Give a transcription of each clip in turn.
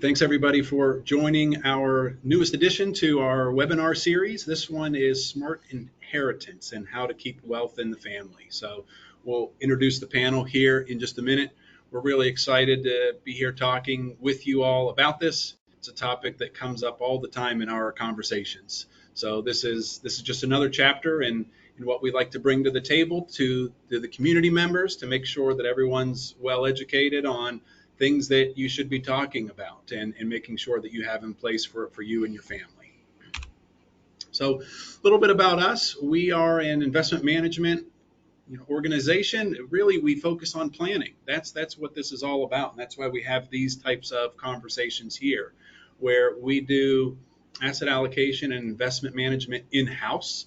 Thanks everybody for joining our newest addition to our webinar series. This one is Smart Inheritance and How to Keep Wealth in the Family. So we'll introduce the panel here in just a minute. We're really excited to be here talking with you all about this. It's a topic that comes up all the time in our conversations. So this is just another chapter in what we like to bring to the table to the community members to make sure that everyone's well educated on things that you should be talking about and making sure that you have in place for you and your family. So a little bit about us. We are an investment management organization. Really, we focus on planning. That's what this is all about. And that's why we have these types of conversations here, where we do asset allocation and investment management in-house,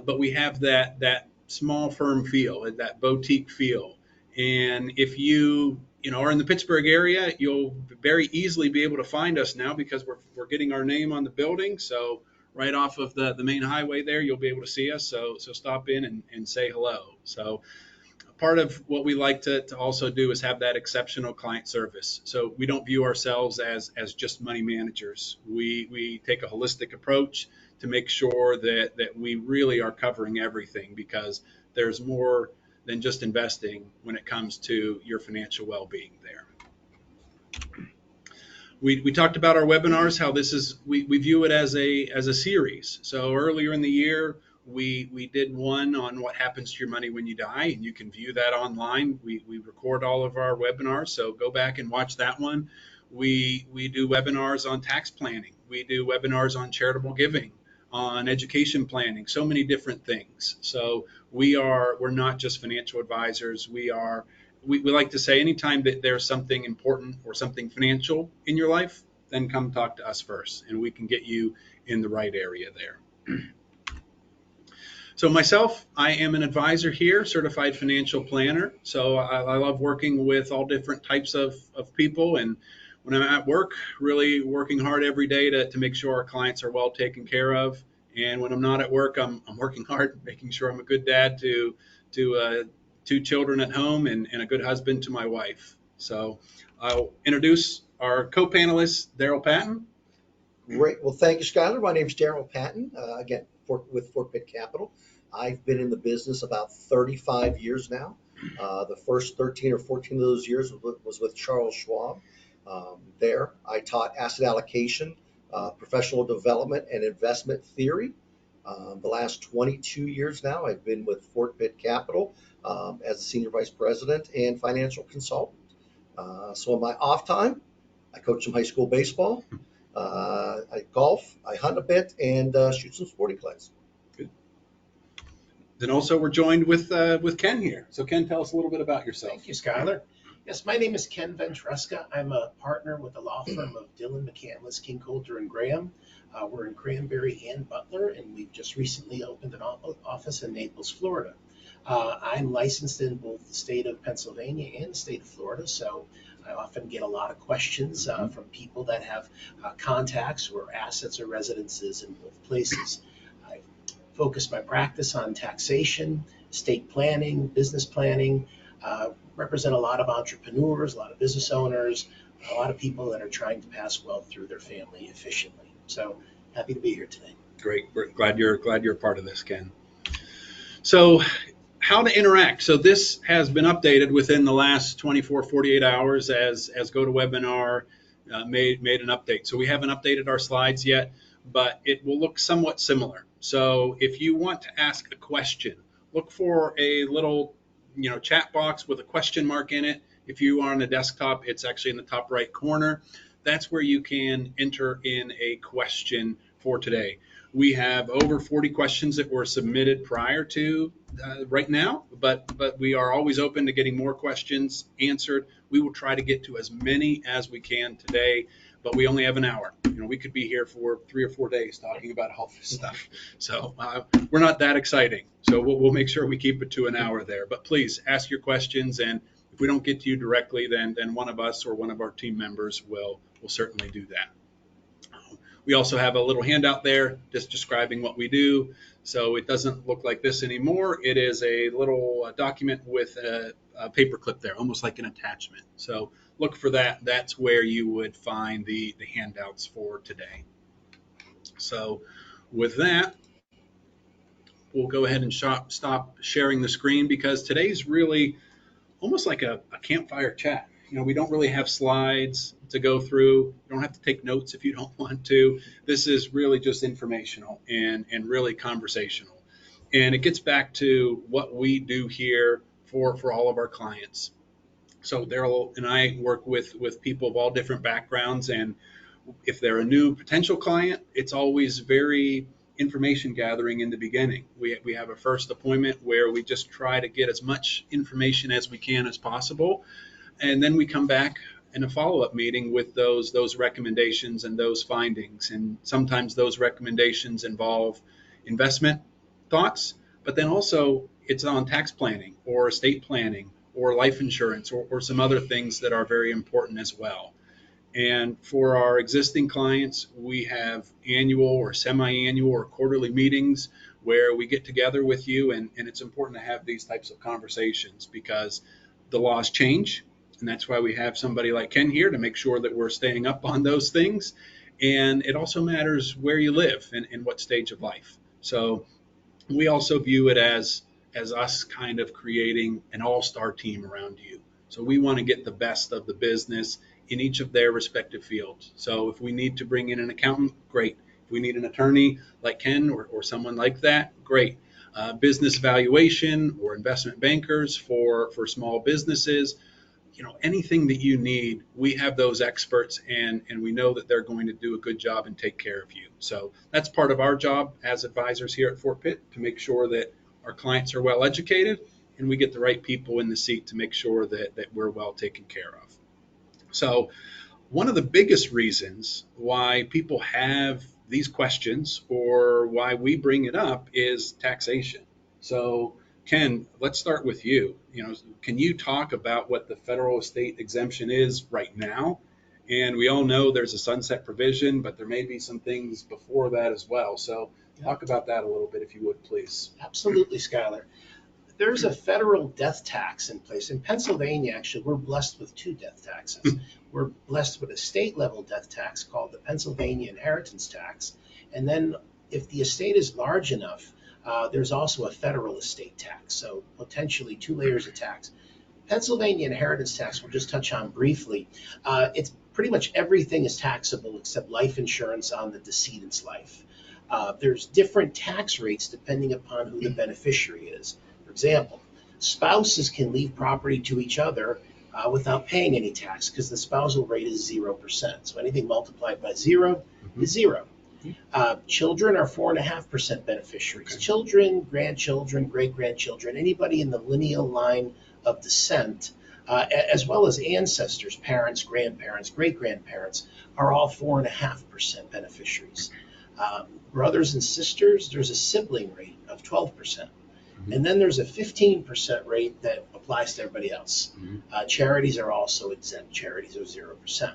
but we have that small firm feel, that boutique feel. And if you are in the Pittsburgh area, you'll very easily be able to find us now because we're getting our name on the building. So right off of the main highway there, you'll be able to see us. So stop in and say hello. So part of what we like to also do is have that exceptional client service. So we don't view ourselves as just money managers. We take a holistic approach to make sure that we really are covering everything, because there's more than just investing when it comes to your financial well-being there. We talked about our webinars, how this is, we view it as a series. So earlier in the year, we did one on what happens to your money when you die, and you can view that online. We record all of our webinars, so go back and watch that one. We do webinars on tax planning. We do webinars on charitable giving, on education planning, so many different things. So we're not just financial advisors. We like to say anytime that there's something important or something financial in your life, then come talk to us first, and we can get you in the right area there. So myself, I am an advisor here, certified financial planner. So I love working with all different types of people. And when I'm at work, really working hard every day to make sure our clients are well taken care of. And when I'm not at work, I'm working hard, making sure I'm a good dad to 2 children at home and a good husband to my wife. So I'll introduce our co-panelist, Daryl Patten. Great. Well, thank you, Skylar. My name is Daryl Patten, again, with Fort Pitt Capital. I've been in the business about 35 years now. The first 13 or 14 of those years was with Charles Schwab. There, I taught asset allocation, professional development, and investment theory. The last 22 years now, I've been with Fort Pitt Capital as a senior vice president and financial consultant. So in my off time, I coach some high school baseball. I golf, I hunt a bit, and shoot some sporting clays. Good. Then also we're joined with Ken here. So Ken, tell us a little bit about yourself. Thank you, Skylar. Yes, my name is Ken Ventresca. I'm a partner with the law firm of Dillon, McCandless, King, Coulter, and Graham. We're in Cranberry and Butler, and we've just recently opened an office in Naples, Florida. I'm licensed in both the state of Pennsylvania and the state of Florida, so I often get a lot of questions from people that have contacts or assets or residences in both places. I focus my practice on taxation, estate planning, business planning, represent a lot of entrepreneurs, a lot of business owners, a lot of people that are trying to pass wealth through their family efficiently. So happy to be here today. Great. We're glad you're a part of this, Ken. So how to interact. So this has been updated within the last 24, 48 hours as GoToWebinar made an update. So we haven't updated our slides yet, but it will look somewhat similar. So if you want to ask a question, look for a little chat box with a question mark in it. If you are on a desktop, it's actually in the top right corner. That's where you can enter in a question for today. We have over 40 questions that were submitted prior to right now, but we are always open to getting more questions answered. We will try to get to as many as we can today, but we only have an hour. We could be here for 3 or 4 days talking about all this stuff. So we're not that exciting. So we'll make sure we keep it to an hour there. But please ask your questions, and if we don't get to you directly, then one of us or one of our team members will certainly do that. We also have a little handout there just describing what we do. So it doesn't look like this anymore. It is a little document with a paper clip there, almost like an attachment. So look for that. That's where you would find the handouts for today. So with that, we'll go ahead and stop sharing the screen, because today's really almost like a campfire chat. We don't really have slides to go through. You don't have to take notes if you don't want to. This is really just informational and really conversational. And it gets back to what we do here for all of our clients. So Daryl and I work with people of all different backgrounds, and if they're a new potential client, it's always very information gathering in the beginning. We have a first appointment where we just try to get as much information as we can as possible, and then we come back in a follow-up meeting with those recommendations and those findings. And sometimes those recommendations involve investment thoughts, but then also it's on tax planning or estate planning or life insurance or some other things that are very important as well. And for our existing clients, we have annual or semi-annual or quarterly meetings where we get together with you, and it's important to have these types of conversations because the laws change, and that's why we have somebody like Ken here to make sure that we're staying up on those things. And it also matters where you live and what stage of life. So we also view it as us kind of creating an all-star team around you. So we want to get the best of the business in each of their respective fields. So if we need to bring in an accountant, great. If we need an attorney like Ken or someone like that, great. Business valuation or investment bankers for small businesses, anything that you need, we have those experts, and we know that they're going to do a good job and take care of you. So that's part of our job as advisors here at Fort Pitt, to make sure that our clients are well educated and we get the right people in the seat to make sure that we're well taken care of. So one of the biggest reasons why people have these questions or why we bring it up is taxation. So Ken, let's start with you. Can you talk about what the federal estate exemption is right now? And we all know there's a sunset provision, but there may be some things before that as well. So talk about that a little bit, if you would, please. Absolutely, Skylar. There's a federal death tax in place. In Pennsylvania, actually, we're blessed with two death taxes. We're blessed with a state level death tax called the Pennsylvania inheritance tax. And then if the estate is large enough, there's also a federal estate tax. So potentially two layers of tax. Pennsylvania inheritance tax, we'll just touch on briefly. It's pretty much everything is taxable except life insurance on the decedent's life. There's different tax rates depending upon who the beneficiary is. For example, spouses can leave property to each other without paying any tax because the spousal rate is 0%. So anything multiplied by 0 is 0. Children are 4.5% beneficiaries. Okay. Children, grandchildren, great-grandchildren, anybody in the lineal line of descent, as well as ancestors, parents, grandparents, great-grandparents, are all 4.5% beneficiaries. Brothers and sisters, there's a sibling rate of 12%. And then there's a 15% rate that applies to everybody else. Charities are also exempt. Charities are 0%.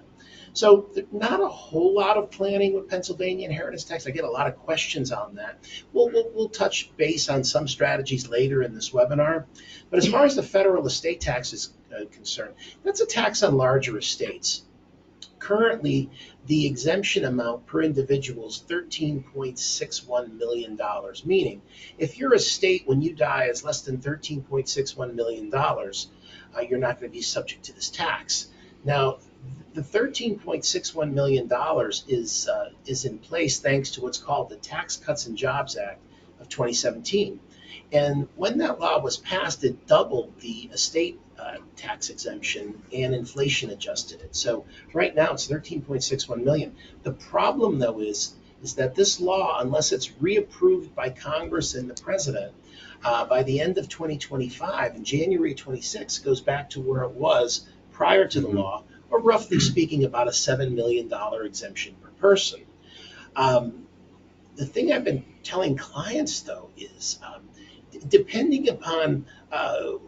So not a whole lot of planning with Pennsylvania inheritance tax. I get a lot of questions on that. We'll touch base on some strategies later in this webinar. But as far as the federal estate tax is concerned, that's a tax on larger estates. Currently, the exemption amount per individual is $13.61 million, meaning if your estate when you die is less than $13.61 million, you're not going to be subject to this tax. Now, the $13.61 million is in place thanks to what's called the Tax Cuts and Jobs Act of 2017. And when that law was passed, it doubled the estate tax exemption and inflation adjusted it. So right now it's 13.61 million. The problem though is that this law, unless it's reapproved by Congress and the president by the end of 2025, in January 26, goes back to where it was prior to the law, or roughly speaking about a $7 million exemption per person. The thing I've been telling clients though is depending upon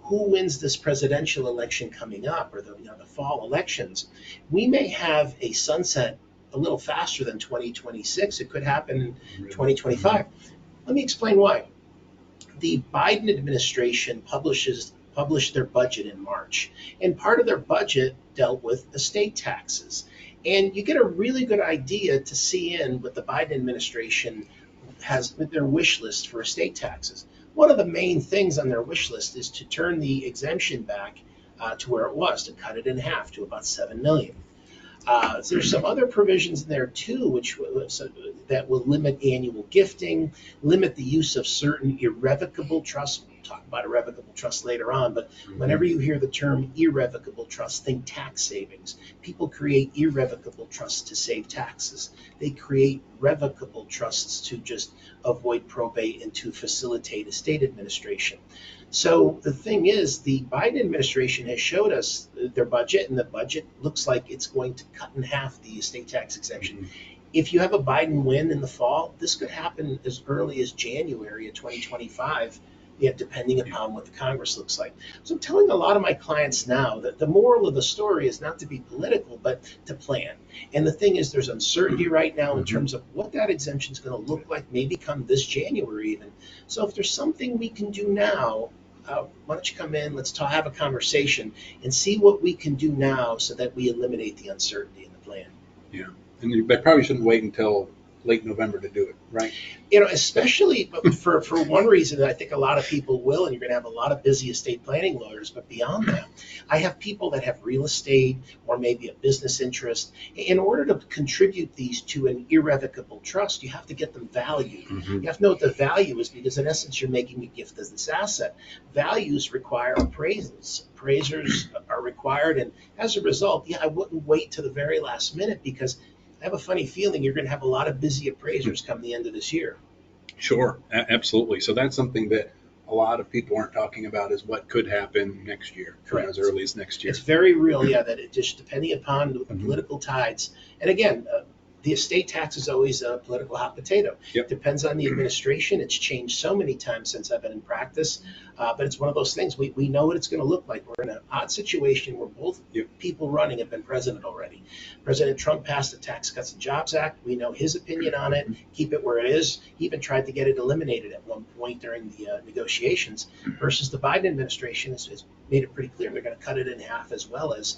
who wins this presidential election coming up, or the fall elections, we may have a sunset a little faster than 2026. It could happen in Really? 2025. Let me explain why. The Biden administration published their budget in March, and part of their budget dealt with estate taxes. And you get a really good idea to see in what the Biden administration has their wish list for estate taxes. One of the main things on their wish list is to turn the exemption back to where it was, to cut it in half to about 7 million. There's some other provisions in there too, that will limit annual gifting, limit the use of certain irrevocable trusts. We'll talk about irrevocable trusts later on, but whenever you hear the term irrevocable trust, think tax savings. People create irrevocable trusts to save taxes. They create revocable trusts to just avoid probate and to facilitate estate administration. So the thing is, the Biden administration has showed us their budget, and the budget looks like it's going to cut in half the estate tax exemption. If you have a Biden win in the fall, this could happen as early as January of 2025, depending upon what the Congress looks like. So I'm telling a lot of my clients now that the moral of the story is not to be political, but to plan. And the thing is, there's uncertainty right now in terms of what that exemption is going to look like, maybe come this January even. So if there's something we can do now, why don't you come in, let's have a conversation and see what we can do now so that we eliminate the uncertainty in the plan. Yeah, and you probably shouldn't wait until late November to do it, right? Especially for one reason that I think a lot of people will, and you're going to have a lot of busy estate planning lawyers, but beyond that, I have people that have real estate or maybe a business interest. In order to contribute these to an irrevocable trust, you have to get them valued. You have to know what the value is, because in essence, you're making a gift as this asset. Values require appraisals. Appraisers are required, and as a result, I wouldn't wait to the very last minute, because I have a funny feeling you're going to have a lot of busy appraisers come the end of this year. Sure, absolutely. So that's something that a lot of people aren't talking about, is what could happen next year, Correct. As early as next year. It's very real, that it just depending upon the political tides. And again, the estate tax is always a political hot potato. Yep. Depends on the administration. It's changed so many times since I've been in practice, but it's one of those things. We know what it's going to look like. We're in an odd situation where both people running have been president already. President Trump passed the Tax Cuts and Jobs Act. We know his opinion on it. Keep it where it is. He even tried to get it eliminated at one point during the negotiations. Versus the Biden administration has made it pretty clear they're going to cut it in half, as well as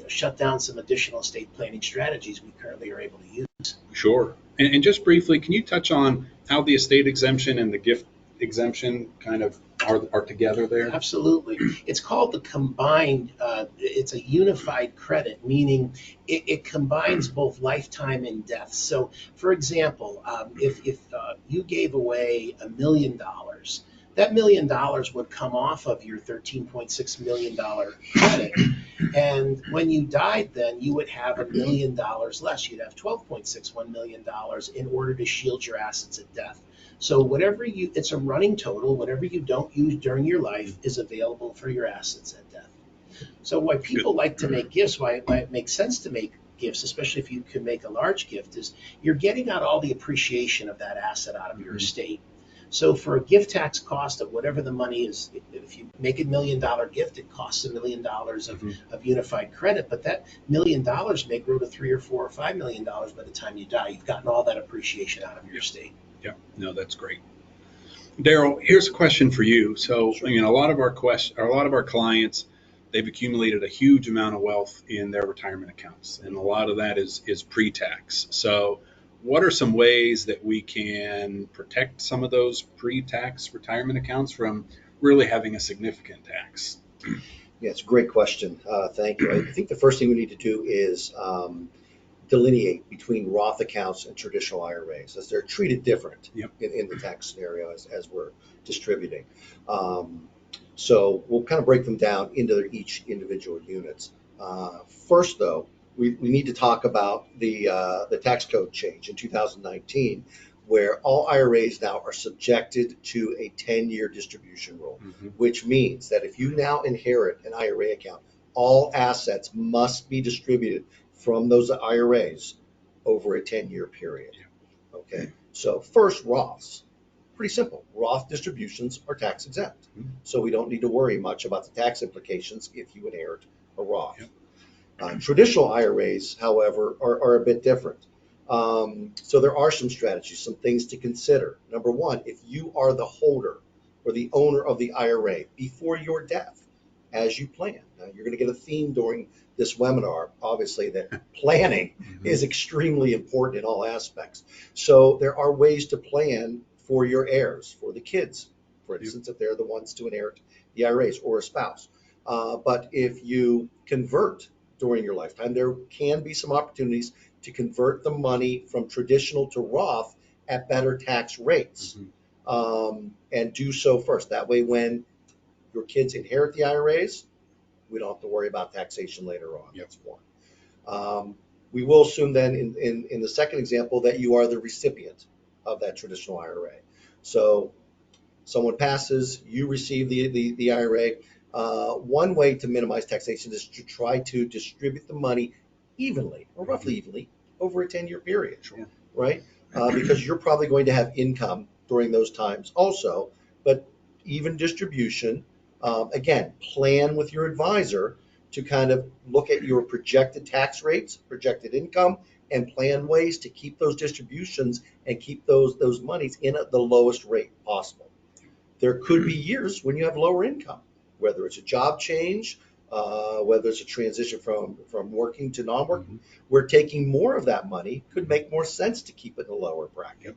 shut down some additional estate planning strategies we currently are able to use. Sure. And just briefly, can you touch on how the estate exemption and the gift exemption kind of are together there? Absolutely. It's called the combined, it's a unified credit, meaning it combines both lifetime and death. So, for example, if you gave away $1 million, that $1 million would come off of your $13.6 million credit. And when you died, then you would have $1 million less. You'd have $12.61 million in order to shield your assets at death. So it's a running total. Whatever you don't use during your life is available for your assets at death. So why people like to make gifts, why it makes sense to make gifts, especially if you can make a large gift, is you're getting out all the appreciation of that asset out of your estate. So for a gift tax cost of whatever the money is, if you make $1 million gift, it costs $1 million of unified credit, but that $1 million may grow to $3 or $4 or $5 million by the time you die. You've gotten all that appreciation out of your estate. Yeah, no, that's great. Daryl, here's a question for you. So, Sure. a lot of our clients, they've accumulated a huge amount of wealth in their retirement accounts, and a lot of that is pre-tax. So, what are some ways that we can protect some of those pre-tax retirement accounts from really having a significant tax? Yeah, it's a great question. Thank you. I think the first thing we need to do is delineate between Roth accounts and traditional IRAs, as they're treated different in the tax scenario as we're distributing. So we'll kind of break them down into each individual units. First, though, we need to talk about the tax code change in 2019, where all IRAs now are subjected to a 10-year distribution rule, which means that if you now inherit an IRA account, all assets must be distributed from those IRAs over a 10-year period. Okay, so first, Roths. Pretty simple. Roth distributions are tax exempt, so we don't need to worry much about the tax implications if you inherit a Roth. Traditional IRAs, however, are a bit different. So there are some strategies, some things to consider. Number one, if you are the holder or the owner of the IRA before your death, as you plan. Now, you're going to get a theme during this webinar, obviously, that planning is extremely important in all aspects. So there are ways to plan for your heirs, for the kids, for instance, if they're the ones to inherit the IRAs, or a spouse. But if you convert during your lifetime, there can be some opportunities to convert the money from traditional to Roth at better tax rates, and do so first. That way, when your kids inherit the IRAs, we don't have to worry about taxation later on. That's one. We will assume then in the second example that you are the recipient of that traditional IRA. So someone passes, you receive the IRA. One way to minimize taxation is to try to distribute the money evenly, or roughly evenly, over a 10-year period, right? Because you're probably going to have income during those times also, but even distribution. Again, plan with your advisor to kind of look at your projected tax rates, projected income, and plan ways to keep those distributions and keep those monies in at the lowest rate possible. There could be years when you have lower income, whether it's a job change, whether it's a transition from working to non-working, where taking more of that money could make more sense to keep it in a lower bracket.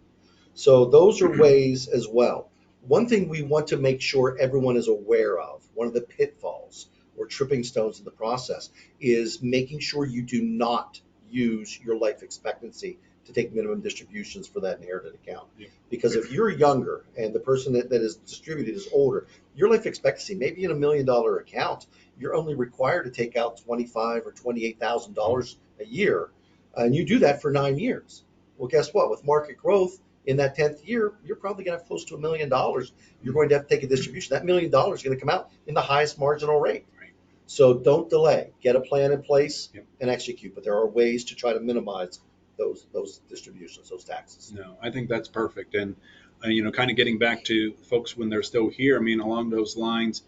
So those are ways as well. One thing we want to make sure everyone is aware of, one of the pitfalls or tripping stones in the process, is making sure you do not use your life expectancy to take minimum distributions for that inherited account. Because if you're younger and the person that is distributed is older, your life expectancy, maybe in $1 million account, you're only required to take out $25,000 or $28,000 a year, and you do that for 9 years. Well, guess what? With market growth, in that 10th year, you're probably going to have close to $1 million. You're going to have to take a distribution. That $1 million is going to come out in the highest marginal rate. So don't delay. Get a plan in place and execute. But there are ways to try to minimize those distributions, those taxes. No, I think that's perfect. And kind of getting back to folks when they're still here. I mean, along those lines,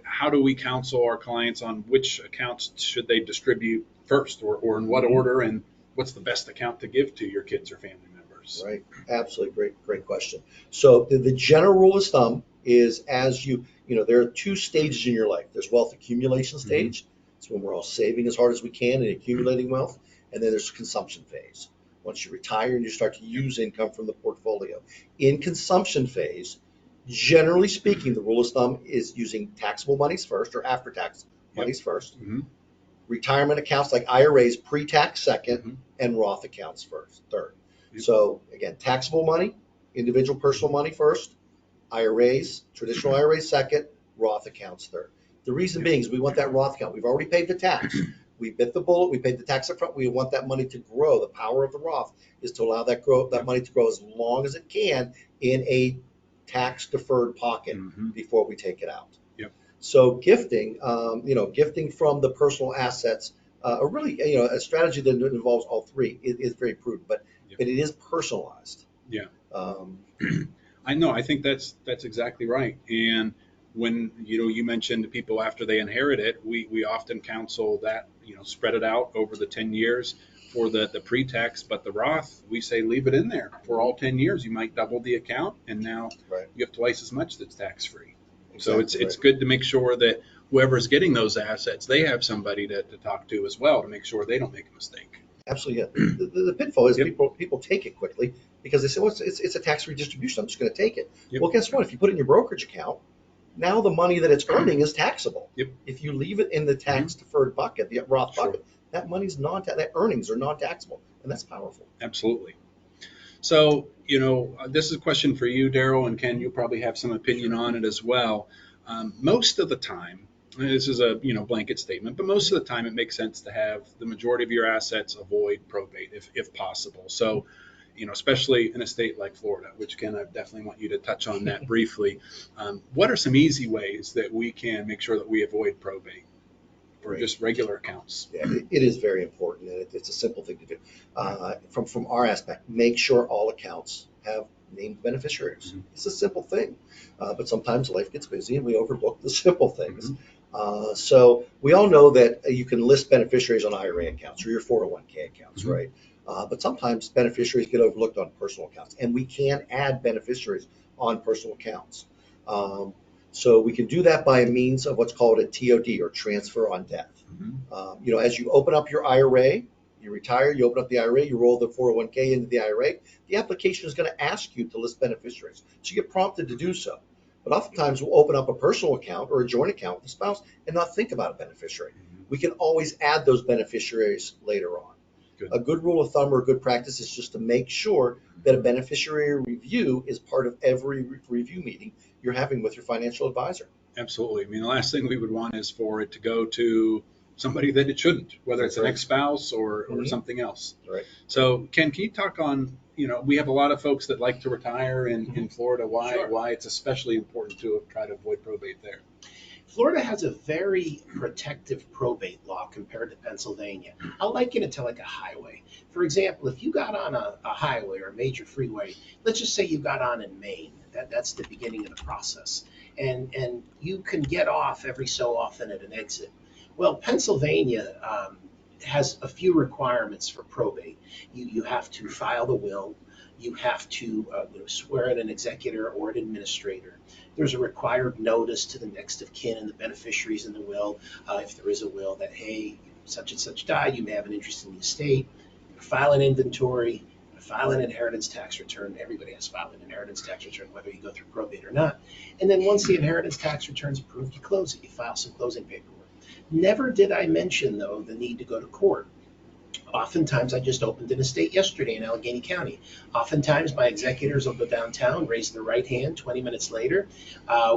how do we counsel our clients on which accounts should they distribute first, or in what order, and what's the best account to give to your kids or family members? Right. Absolutely. Great question. So the general rule of thumb is, as there are 2 stages in your life. There's wealth accumulation stage. It's when we're all saving as hard as we can and accumulating wealth. And then there's consumption phase. Once you retire and you start to use income from the portfolio. In consumption phase, generally speaking, the rule of thumb is using taxable monies first, or after-tax monies first. Retirement accounts like IRAs, pre-tax second, and Roth accounts third. So again, taxable money, individual personal money first, IRAs, traditional IRAs second, Roth accounts third. The reason being is we want that Roth account. We've already paid the tax. We bit the bullet. We paid the tax up front. We want that money to grow. The power of the Roth is to allow that money to grow as long as it can in a tax-deferred pocket before we take it out. So gifting, gifting from the personal assets, really, a strategy that involves all 3 is very prudent, but it is personalized. I know. I think that's exactly right. And when you mentioned people after they inherit it, we often counsel that spread it out over the 10 years for the pre-tax, but the Roth, we say leave it in there for all 10 years. You might double the account, and now you have twice as much that's tax-free. So it's good to make sure that whoever's getting those assets, they have somebody to talk to as well to make sure they don't make a mistake. Absolutely. The pitfall is people take it quickly because they say, well, it's a tax-free distribution. I'm just going to take it. Well, guess what? If you put it in your brokerage account, now the money that it's earning is taxable. If you leave it in the tax-deferred bucket, the Roth bucket, that money's that earnings are non-taxable, and that's powerful. Absolutely. So, this is a question for you, Daryl, and Ken, you'll probably have some opinion on it as well. Most of the time, this is a blanket statement, but most of the time it makes sense to have the majority of your assets avoid probate if possible. So, especially in a state like Florida, which Ken, I definitely want you to touch on that briefly. What are some easy ways that we can make sure that we avoid probate for just regular accounts? Yeah, it is very important, and it's a simple thing to do. From our aspect, make sure all accounts have named beneficiaries. It's a simple thing, but sometimes life gets busy and we overlook the simple things. So we all know that you can list beneficiaries on IRA accounts or your 401k accounts, right? But sometimes beneficiaries get overlooked on personal accounts, and we can add beneficiaries on personal accounts. Um, so we can do that by a means of what's called a TOD, or transfer on death. As you open up your IRA, you retire, you open up the IRA, you roll the 401k into the IRA, the application is going to ask you to list beneficiaries. So you get prompted to do so. But oftentimes we'll open up a personal account or a joint account with a spouse and not think about a beneficiary. We can always add those beneficiaries later on. Good. A good rule of thumb or a good practice is just to make sure that a beneficiary review is part of every review meeting you're having with your financial advisor. Absolutely. I mean, the last thing we would want is for it to go to somebody that it shouldn't, whether it's an ex-spouse or something else. Right. So, Ken, can you talk on, we have a lot of folks that like to retire in Florida. Why it's especially important to try to avoid probate there? Florida has a very protective probate law compared to Pennsylvania. I'll liken it to like a highway. For example, if you got on a highway or a major freeway, let's just say you got on in Maine, that's the beginning of the process. And you can get off every so often at an exit. Well, Pennsylvania has a few requirements for probate. You have to file the will. You have to swear in an executor or an administrator. There's a required notice to the next of kin and the beneficiaries in the will, if there is a will, that, hey, such and such died, you may have an interest in the estate. File an inventory, file an inheritance tax return. Everybody has to file an inheritance tax return, whether you go through probate or not. And then once the inheritance tax return is approved, you close it. You file some closing paperwork. Never did I mention, though, the need to go to court. Oftentimes, I just opened an estate yesterday in Allegheny County. Oftentimes, my executors will go downtown, raise their right hand. 20 minutes later,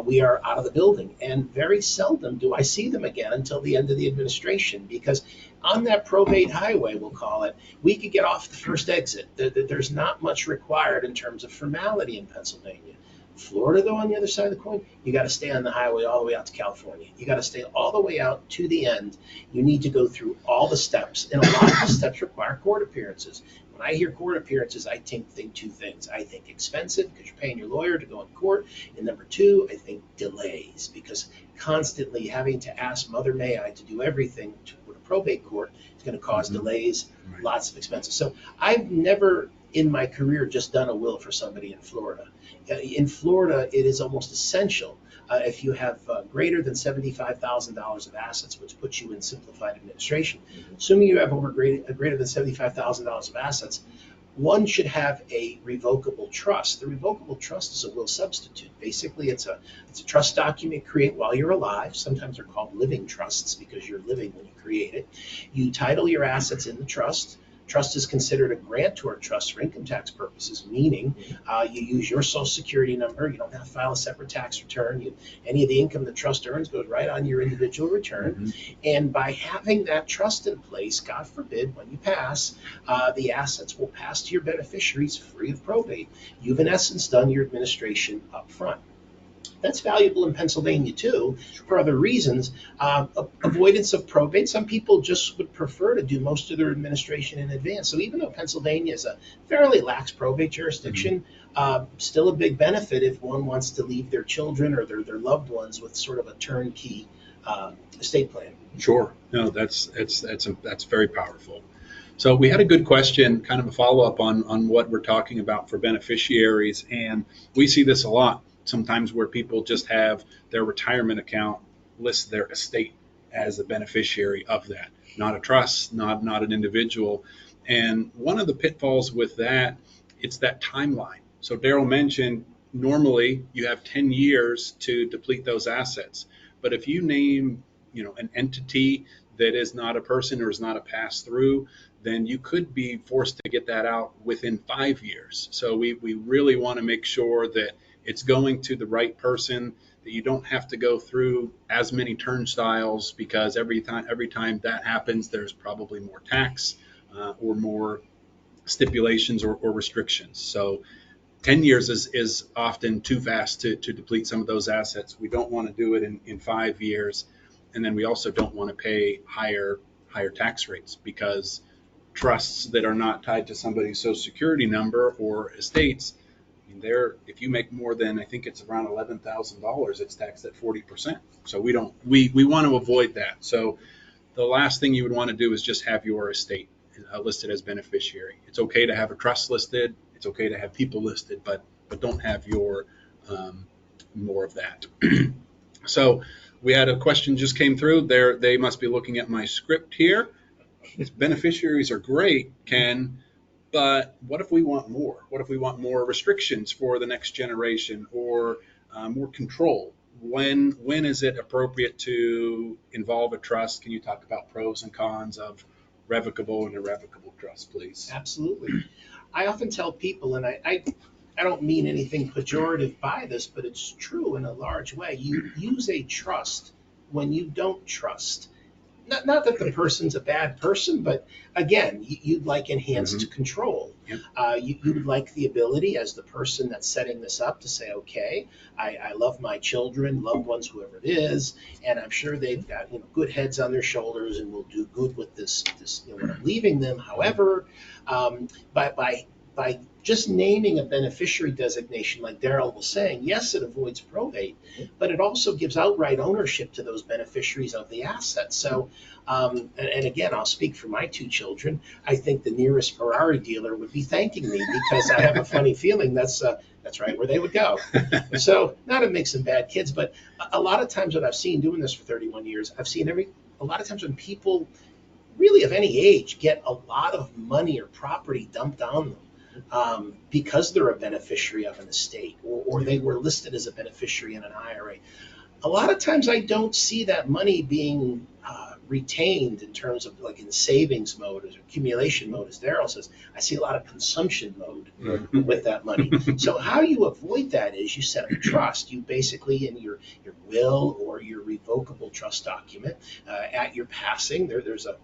we are out of the building. And very seldom do I see them again until the end of the administration, because on that probate highway, we'll call it, we could get off the first exit. There's not much required in terms of formality in Pennsylvania. Florida, though, on the other side of the coin, you got to stay on the highway all the way out to California. You got to stay all the way out to the end. You need to go through all the steps, and a lot of the steps require court appearances. When I hear court appearances, I think two things. I think expensive, because you're paying your lawyer to go in court, and number two, I think delays, because constantly having to ask Mother May I to do everything to go to probate court is going to cause delays, lots of expenses. So I've never in my career just done a will for somebody in Florida. In Florida, it is almost essential if you have greater than $75,000 of assets, which puts you in simplified administration. Assuming you have greater than $75,000 of assets, one should have a revocable trust. The revocable trust is a will substitute. Basically, it's a trust document you create while you're alive. Sometimes they're called living trusts because you're living when you create it. You title your assets in the trust. Trust is considered a grantor trust for income tax purposes, meaning you use your social security number. You don't have to file a separate tax return. Any of the income the trust earns goes right on your individual return. And by having that trust in place, God forbid, when you pass, the assets will pass to your beneficiaries free of probate. You've, in essence, done your administration up front. That's valuable in Pennsylvania, too, for other reasons. Avoidance of probate. Some people just would prefer to do most of their administration in advance. So even though Pennsylvania is a fairly lax probate jurisdiction, still a big benefit if one wants to leave their children or their loved ones with sort of a turnkey estate plan. Sure. No, that's very powerful. So we had a good question, kind of a follow-up on what we're talking about for beneficiaries, and we see this a lot. Sometimes where people just have their retirement account list their estate as a beneficiary of that, not a trust, not an individual. And one of the pitfalls with that, it's that timeline. So Daryl mentioned normally you have 10 years to deplete those assets. But if you name, an entity that is not a person or is not a pass-through, then you could be forced to get that out within 5 years. So we really want to make sure that it's going to the right person, that you don't have to go through as many turnstiles, because every time that happens, there's probably more tax or more stipulations or restrictions. So 10 years is often too fast to deplete some of those assets. We don't want to do it in 5 years. And then we also don't want to pay higher tax rates, because trusts that are not tied to somebody's social security number or estates, And if you make more than, I think it's around $11,000, it's taxed at 40%. So we want to avoid that. So the last thing you would want to do is just have your estate listed as beneficiary. It's okay to have a trust listed. It's okay to have people listed, but don't have your more of that. So we had a question just came through. They must be looking at my script here. Beneficiaries are great, Ken, but what if we want more? What if we want more restrictions for the next generation, or more control? When is it appropriate to involve a trust? Can you talk about pros and cons of revocable and irrevocable trust, please? Absolutely. I often tell people, and I don't mean anything pejorative by this, but it's true in a large way. You use a trust when you don't trust. Not that the person's a bad person, but again, you'd like enhanced control. Yep. You'd like the ability as the person that's setting this up to say, okay, I love my children, loved ones, whoever it is, and I'm sure they've got good heads on their shoulders and will do good with this when I'm leaving them. However, by just naming a beneficiary designation, like Daryl was saying, yes, it avoids probate, but it also gives outright ownership to those beneficiaries of the assets. So, and again, I'll speak for my two children. I think the nearest Ferrari dealer would be thanking me because I have a funny feeling that's right where they would go. So, not to make some bad kids, but a lot of times what I've seen doing this for 31 years, I've seen a lot of times when people really of any age get a lot of money or property dumped on them, because they're a beneficiary of an estate, or they were listed as a beneficiary in an IRA. A lot of times I don't see that money being retained in terms of like in savings mode or accumulation mode, as Daryl says. I see a lot of consumption mode with that money. So how you avoid that is you set up a trust. You basically, in your will or your revocable trust document, at your passing, there's a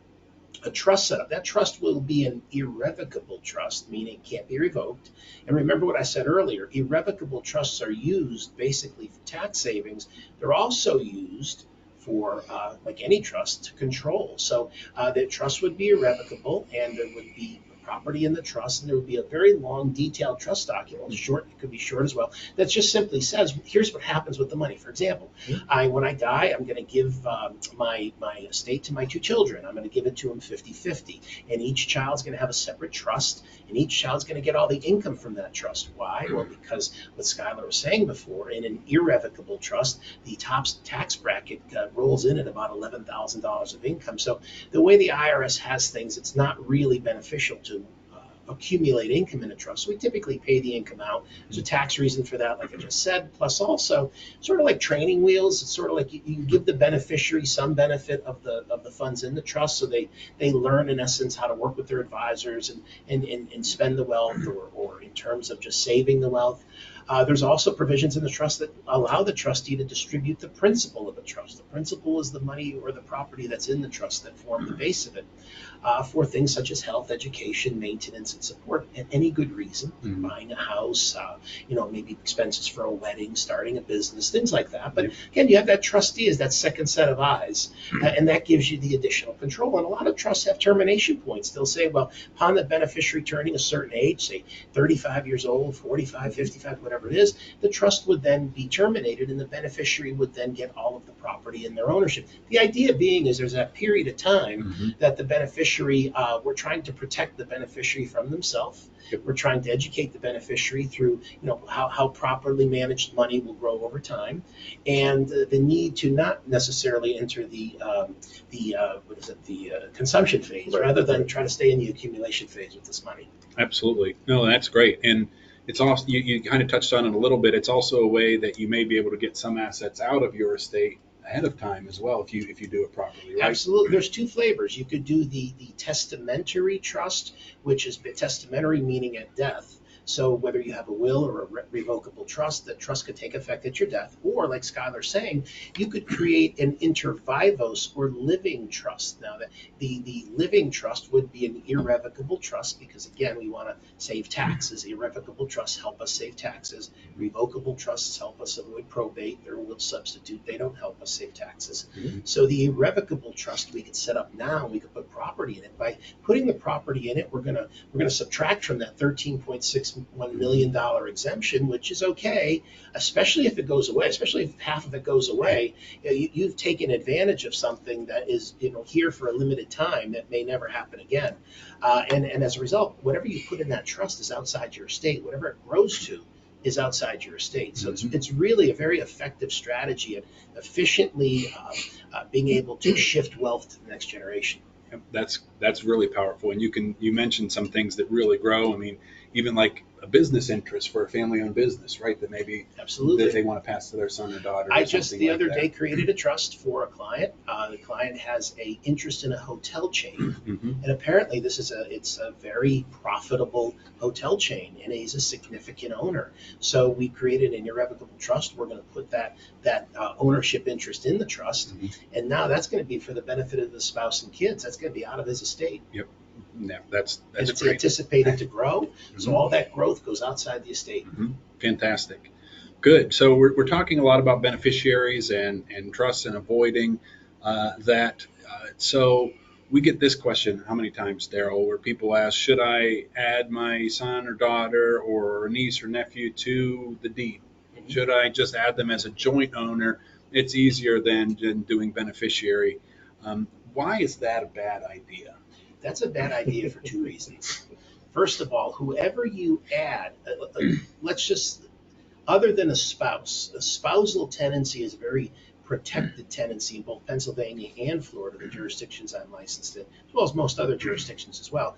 trust setup. That trust will be an irrevocable trust, meaning it can't be revoked. And remember what I said earlier, irrevocable trusts are used basically for tax savings. They're also used for, like any trust, to control. So the trust would be irrevocable, and there would be property in the trust, and there would be a very long, detailed trust document. Short, it could be short as well. That just simply says, here's what happens with the money. For example, when I die, I'm going to give my estate to my two children. I'm going to give it to them 50-50, and each child's going to have a separate trust, and each child's going to get all the income from that trust. Why? Well, because what Skylar was saying before, in an irrevocable trust, the top tax bracket rolls in at about $11,000 of income. So the way the IRS has things, it's not really beneficial to accumulate income in a trust. So we typically pay the income out. There's a tax reason for that, like I just said, plus also sort of like training wheels. It's sort of like you give the beneficiary some benefit of the funds in the trust, so they learn in essence how to work with their advisors and spend the wealth, or in terms of just saving the wealth. There's also provisions in the trust that allow the trustee to distribute the principal of the trust. The principal is the money or the property that's in the trust that form the base of it, for things such as health, education, maintenance, and support, and any good reason. Buying a house, maybe expenses for a wedding, starting a business, things like that. But again, you have that trustee as that second set of eyes, and that gives you the additional control. And a lot of trusts have termination points. They'll say, well, upon the beneficiary turning a certain age, say 35 years old, 45, 55, whatever it is, the trust would then be terminated, and the beneficiary would then get all of the property in their ownership. The idea being is there's that period of time that the beneficiary, we're trying to protect the beneficiary from themselves. We're trying to educate the beneficiary through, how properly managed money will grow over time, and the need to not necessarily enter the consumption phase, rather than try to stay in the accumulation phase with this money. Absolutely. No, that's great. And it's also, you kind of touched on it a little bit. It's also a way that you may be able to get some assets out of your estate ahead of time as well, if you do it properly, right? Absolutely. There's two flavors. You could do the testamentary trust, which is testamentary meaning at death. So whether you have a will or a revocable trust, that trust could take effect at your death. Or, like Skylar's saying, you could create an inter vivos or living trust. Now, the living trust would be an irrevocable trust because, again, we want to save taxes. Irrevocable trusts help us save taxes. Revocable trusts help us avoid probate. They're a will substitute. They don't help us save taxes. So the irrevocable trust we could set up now. We could put property in it. By putting the property in it, we're gonna subtract from that $13.6 this $1 million exemption, which is okay, especially if it goes away, especially if half of it goes away. You've taken advantage of something that is here for a limited time that may never happen again. And as a result, whatever you put in that trust is outside your estate. Whatever it grows to is outside your estate. So it's really a very effective strategy at efficiently being able to shift wealth to the next generation. That's really powerful. And you mentioned some things that really grow. I mean, even like a business interest for a family-owned business, right? That maybe Absolutely that they want to pass to their son or daughter. I just the other day created a trust for a client. The client has a interest in a hotel chain, and apparently it's a very profitable hotel chain, and he's a significant owner. So we created an irrevocable trust. We're going to put that ownership interest in the trust, and now that's going to be for the benefit of the spouse and kids. That's going to be out of his estate. Yep. Yeah, that's and it's great. Anticipated to grow. So all that growth goes outside the estate. Fantastic. Good. So we're talking a lot about beneficiaries and trusts and avoiding that. So we get this question how many times, Daryl, where people ask, should I add my son or daughter or niece or nephew to the deed? Should I just add them as a joint owner? It's easier than doing beneficiary. Why is that a bad idea? That's a bad idea for two reasons. First of all, whoever you add, other than a spousal tenancy is a very protected tenancy in both Pennsylvania and Florida, the jurisdictions I'm licensed in, as well as most other jurisdictions as well.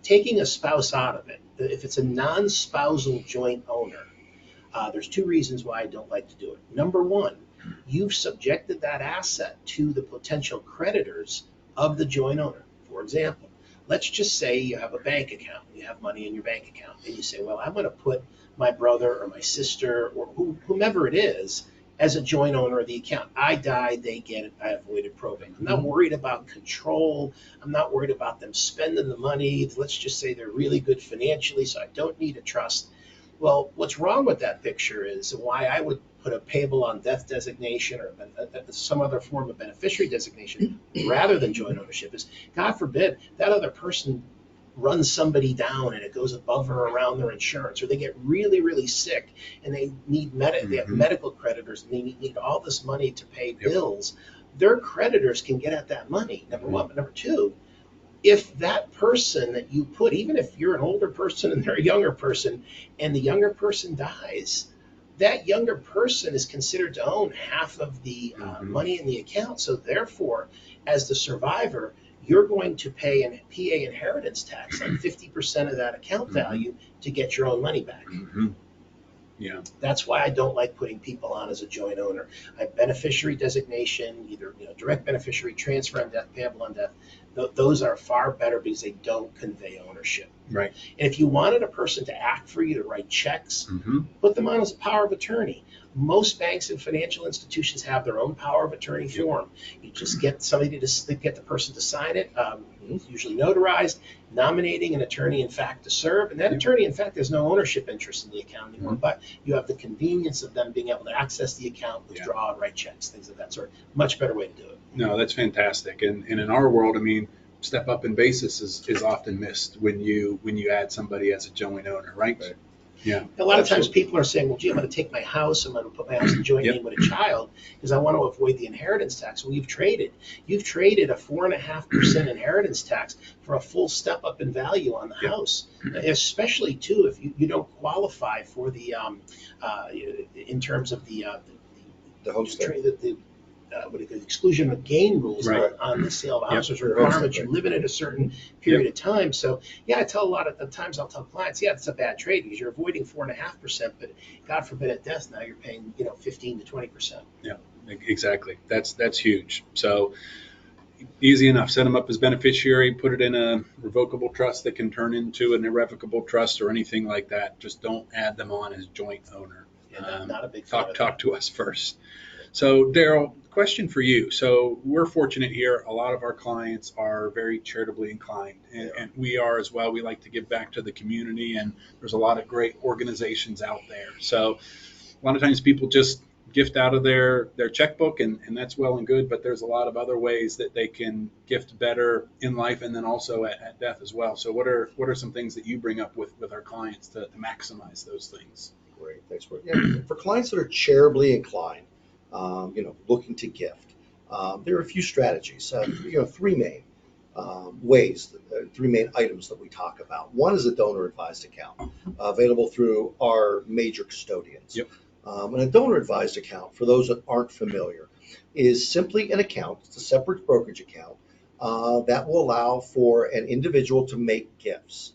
Taking a spouse out of it, if it's a non-spousal joint owner, there's two reasons why I don't like to do it. Number one, you've subjected that asset to the potential creditors of the joint owner. For example, let's just say you have a bank account, you have money in your bank account, and you say, well, I'm going to put my brother or my sister or whomever it is as a joint owner of the account. I died, they get it, I avoided probate. I'm not worried about control. I'm not worried about them spending the money. Let's just say they're really good financially, so I don't need a trust. Well, what's wrong with that picture is why I would put a payable on death designation or some other form of beneficiary designation rather than joint ownership is, God forbid, that other person runs somebody down and it goes above or around their insurance, or they get really, really sick and they need they have medical creditors and they need all this money to pay bills. Their creditors can get at that money, number one. But number two, if that person that you put, even if you're an older person and they're a younger person, and the younger person dies, that younger person is considered to own half of the money in the account. So therefore, as the survivor, you're going to pay an PA inheritance tax on 50% of that account value to get your own money back. Yeah, that's why I don't like putting people on as a joint owner. I beneficiary designation, either direct beneficiary, transfer on death, payable on death. Those are far better because they don't convey ownership. Right. And if you wanted a person to act for you, to write checks, put them on as a power of attorney. Most banks and financial institutions have their own power of attorney form. You just get somebody to get the person to sign it, usually notarized, nominating an attorney in fact to serve. And that attorney in fact has no ownership interest in the account anymore, but you have the convenience of them being able to access the account, withdraw, and write checks, things of that sort. Much better way to do it. No, that's fantastic. And in our world, I mean, step up in basis is often missed when you add somebody as a joint owner, right? Yeah. A lot of times people are saying, well, gee, I'm going to take my house, I'm going to put my house in joint name with a child because I want to avoid the inheritance tax. Well, you've traded a 4.5% inheritance tax for a full step up in value on the house, especially too if you don't qualify for the in terms of the host exclusion of gain rules on the sale of a house. There's a requirement you live in it a certain period of time. So I tell a lot of the times I'll tell clients, it's a bad trade because you're avoiding 4.5%, but God forbid at death now you're paying 15 to 20%. Yeah, exactly. That's huge. So easy enough. Set them up as beneficiary. Put it in a revocable trust that can turn into an irrevocable trust or anything like that. Just don't add them on as joint owner. Not a big fan talk to us first. So Daryl, question for you. So we're fortunate here. A lot of our clients are very charitably inclined, and we are as well. We like to give back to the community, and there's a lot of great organizations out there. So a lot of times people just gift out of their checkbook, and that's well and good, but there's a lot of other ways that they can gift better in life and then also at death as well. So what are some things that you bring up with our clients to maximize those things? Great, thanks for for clients that are charitably inclined, looking to gift. There are a few strategies. Three main ways, three main items that we talk about. One is a donor advised account available through our major custodians. Yep. And a donor advised account, for those that aren't familiar, is simply an account. It's a separate brokerage account that will allow for an individual to make gifts.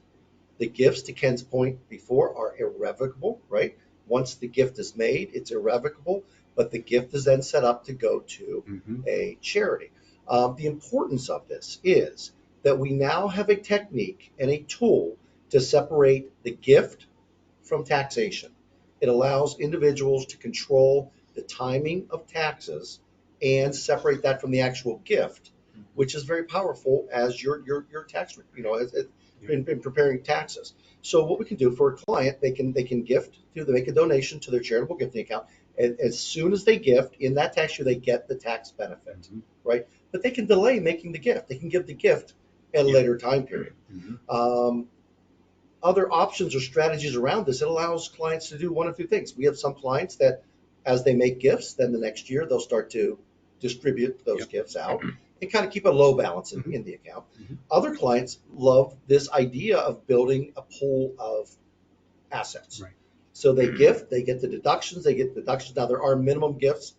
The gifts, to Ken's point before, are irrevocable, right? Once the gift is made, it's irrevocable, but the gift is then set up to go to a charity. The importance of this is that we now have a technique and a tool to separate the gift from taxation. It allows individuals to control the timing of taxes and separate that from the actual gift, which is very powerful as your tax, in preparing taxes. So what we can do for a client, they can gift, they make a donation to their charitable gifting account, and as soon as they gift in that tax year, they get the tax benefit, right? But they can delay making the gift. They can give the gift at a later time period. Other options or strategies around this, it allows clients to do one of two things. We have some clients that, as they make gifts, then the next year they'll start to distribute those gifts out and kind of keep a low balance in the account. Other clients love this idea of building a pool of assets. Right. So they gift, they get the deductions, Now there are minimum gifts,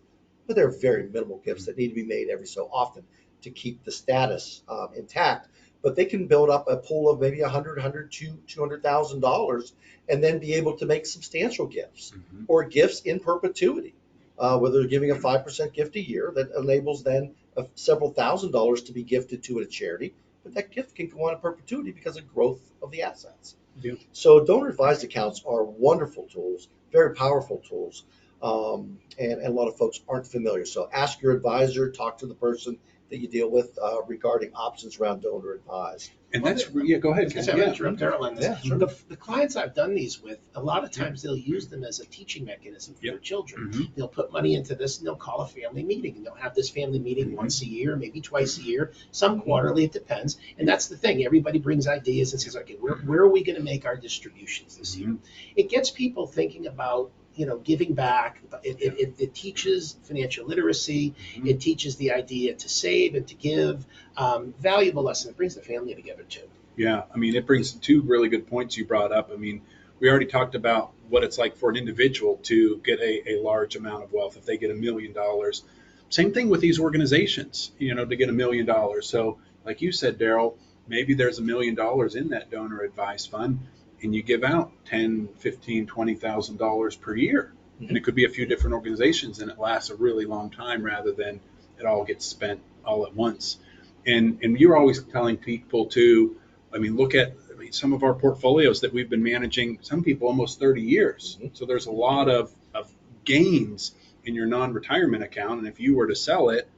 but they're very minimal gifts that need to be made every so often to keep the status intact. But they can build up a pool of maybe $200,000 and then be able to make substantial gifts or gifts in perpetuity, whether they're giving a 5% gift a year that enables then several $1,000s to be gifted to a charity. But that gift can go on in perpetuity because of growth of the assets. Yeah. So donor advised accounts are wonderful tools, very powerful tools, and a lot of folks aren't familiar. So ask your advisor, talk to the person that you deal with regarding options around donor advised. And that's, go ahead. I want to interrupt Daryl on this. Yeah, sure. The clients I've done these with, a lot of times they'll use them as a teaching mechanism for their children. They'll put money into this and they'll call a family meeting. And they'll have this family meeting once a year, maybe twice a year, some quarterly, it depends. And that's the thing. Everybody brings ideas and says, okay, where are we going to make our distributions this year? It gets people thinking about giving back. It teaches financial literacy. It teaches the idea to save and to give. Valuable lesson. It brings the family together too. Yeah, I mean, it brings two really good points you brought up. I mean, we already talked about what it's like for an individual to get a large amount of wealth if they get $1 million. Same thing with these organizations, to get $1 million. So like you said, Daryl, maybe there's $1 million in that donor advised fund, and you give out $10,000, $15,000, $20,000 per year. And it could be a few different organizations, and it lasts a really long time rather than it all gets spent all at once. And you're always telling people to, look at some of our portfolios that we've been managing, some people almost 30 years. So there's a lot of gains in your non-retirement account. And if you were to sell it,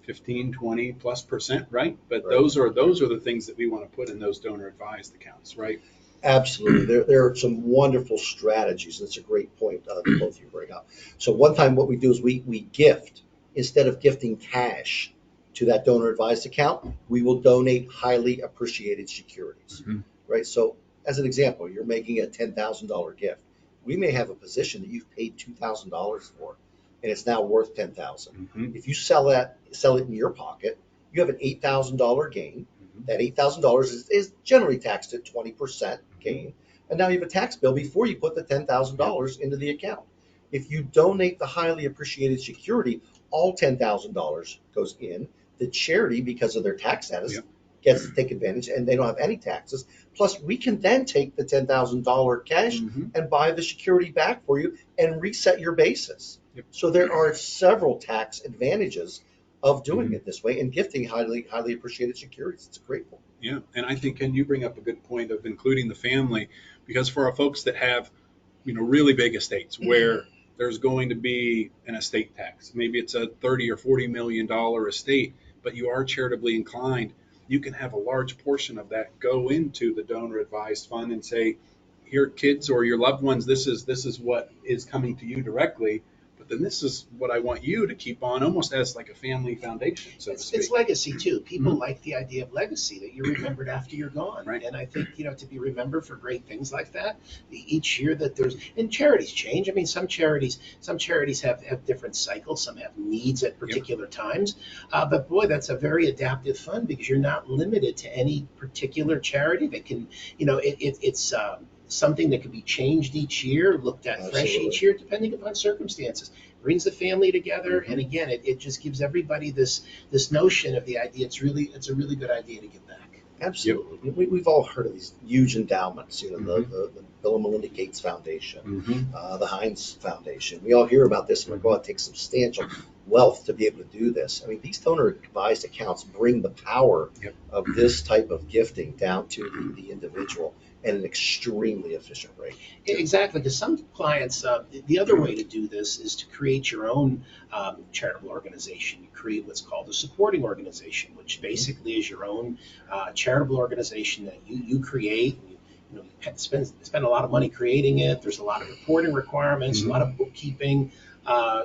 15, 20+%, right? But Right. those are the things that we want to put in those donor advised accounts, right? Absolutely. There are some wonderful strategies. That's a great point that both of you bring up. So one time what we do is we gift, instead of gifting cash to that donor advised account, we will donate highly appreciated securities, right? So as an example, you're making a $10,000 gift. We may have a position that you've paid $2,000 for, and it's now worth $10,000. If you sell it in your pocket, you have an $8,000 gain. That $8,000 is generally taxed at 20% gain. And now you have a tax bill before you put the $10,000 into the account. If you donate the highly appreciated security, all $10,000 goes in. The charity, because of their tax status, gets to take advantage, and they don't have any taxes. Plus, we can then take the $10,000 cash and buy the security back for you and reset your basis. So there are several tax advantages of doing it this way and gifting highly appreciated securities. It's a great one. Yeah, and I think, Ken, you bring up a good point of including the family, because for our folks that have, really big estates where there's going to be an estate tax, maybe it's a $30 or $40 million estate, but you are charitably inclined, you can have a large portion of that go into the donor advised fund and say, here, kids or your loved ones, this is what is coming to you directly. But then this is what I want you to keep on, almost as like a family foundation, so to It's, speak. it's legacy too. People Mhm. like the idea of legacy, that you're remembered after you're gone. Right. And I think, to be remembered for great things like that, each year that there's, and charities change. I mean, some charities have different cycles. Some have needs at particular times. But boy, that's a very adaptive fund, because you're not limited to any particular charity that can, it's something that can be changed each year, looked at fresh Absolutely. each year, depending upon circumstances. Brings the family together, Mhm. and again, it just gives everybody this notion of the idea. It's a really good idea to give back. Absolutely. We've all heard of these huge endowments, Mhm. the Bill and Melinda Gates Foundation, Mhm. the Heinz Foundation. We all hear about this, and we go out and take substantial wealth to be able to do this. I mean, these donor advised accounts bring the power Yep. of this type of gifting down to the individual at an extremely efficient rate. Exactly, because some clients, the other way to do this is to create your own charitable organization. You create what's called a supporting organization, which basically is your own charitable organization that you create. You spend a lot of money creating it. There's a lot of reporting requirements, a lot of bookkeeping.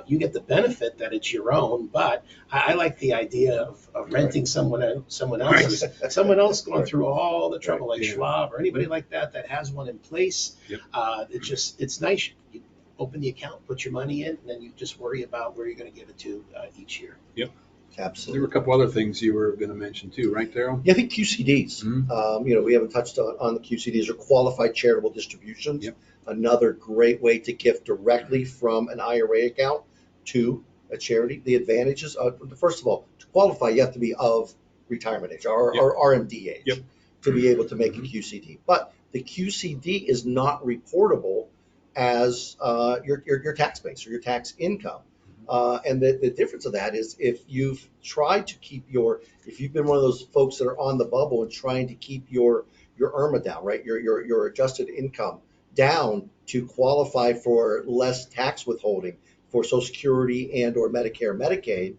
You get the benefit that it's your own, but I like the idea of renting someone else's, someone else going through all the trouble, like Yeah. Schwab or anybody like that has one in place. Yep. It's nice. You open the account, put your money in, and then you just worry about where you're going to give it to each year. There were a Absolutely. couple other things you were going to mention too, right, Daryl? Yeah, I think QCDs. Mhm. We haven't touched on the QCDs, or qualified charitable distributions. Yep. Another great way to gift directly from an IRA account to a charity. The advantages of, first of all, to qualify, you have to be of retirement age, or RMD age, Yep. to be able to make a Mhm. QCD. But the QCD is not reportable as your tax base or your tax income. And the difference of that is, if you've tried to keep if you've been one of those folks that are on the bubble and trying to keep your IRMA down, right, your adjusted income down to qualify for less tax withholding for Social Security and or Medicare, Medicaid,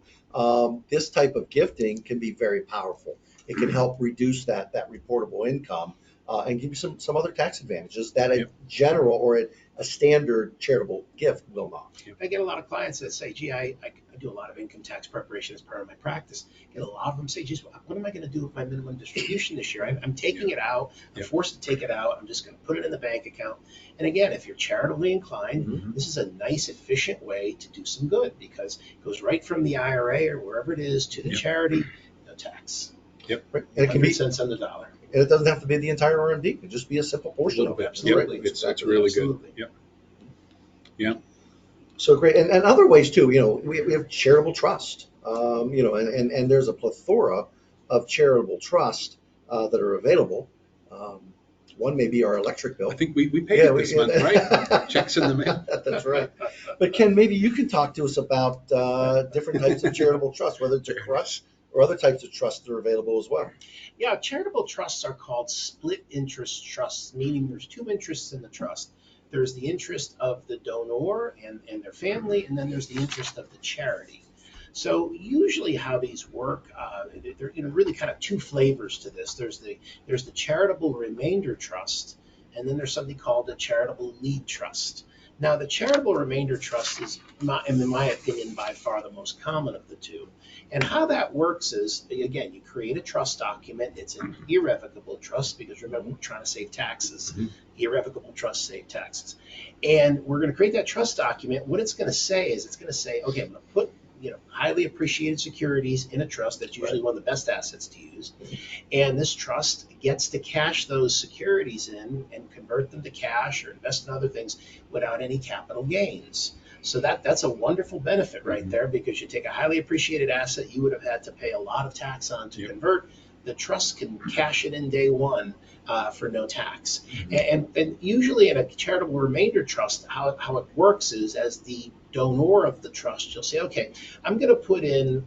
this type of gifting can be very powerful. It can help reduce that reportable income, and give you some other tax advantages that a Yep. general or a standard charitable gift will not. I get a lot of clients that say, "Gee, I do a lot of income tax preparation as part of my practice." Get a lot of them say, "Geez, what am I going to do with my minimum distribution this year? I'm taking it out. I'm Yep. forced to take it out. I'm just going to put it in the bank account." And again, if you're charitably inclined, Mhm. this is a nice, efficient way to do some good, because it goes right from the IRA or wherever it is to the Yep. charity, no tax. Right. And it can 100 be, cents on the dollar. and it doesn't have to be the entire RMD. It can just be a simple A portion little of bit. it. Absolutely. Yep. It's Exactly. really Absolutely. good. Yep. So great. And other ways too, we have charitable trust, and there's a plethora of charitable trust that are available. Um, One may be our electric bill. I think we paid it this month, right? Checks in the mail. That's right. But Ken, maybe you can talk to us about different types of charitable trust, whether it's a trust or other types of trusts that are available as well. Yeah, charitable trusts are called split interest trusts, meaning there's two interests in the trust. There's the interest of the donor and their family, and then there's the interest of the charity. So usually, how these work, there really kind of two flavors to this. There's the charitable remainder trust, and then there's something called a charitable lead trust. Now, the charitable remainder trust is, in my opinion, by far the most common of the two. And how that works is, again, you create a trust document. It's an irrevocable trust, because remember, we're trying to save taxes. Mhm. Irrevocable trusts save taxes. And we're going to create that trust document. What it's going to say is, it's going to say, okay, I'm going to put highly appreciated securities in a trust. That's usually one of the best assets to use. And this trust gets to cash those securities in and convert them to cash or invest in other things without any capital gains. So that's a wonderful benefit right there, because you take a highly appreciated asset you would have had to pay a lot of tax on to convert. The trust can cash it in day one for no tax. And usually in a charitable remainder trust, how it works is, as the donor of the trust, you'll say, okay, I'm going to put in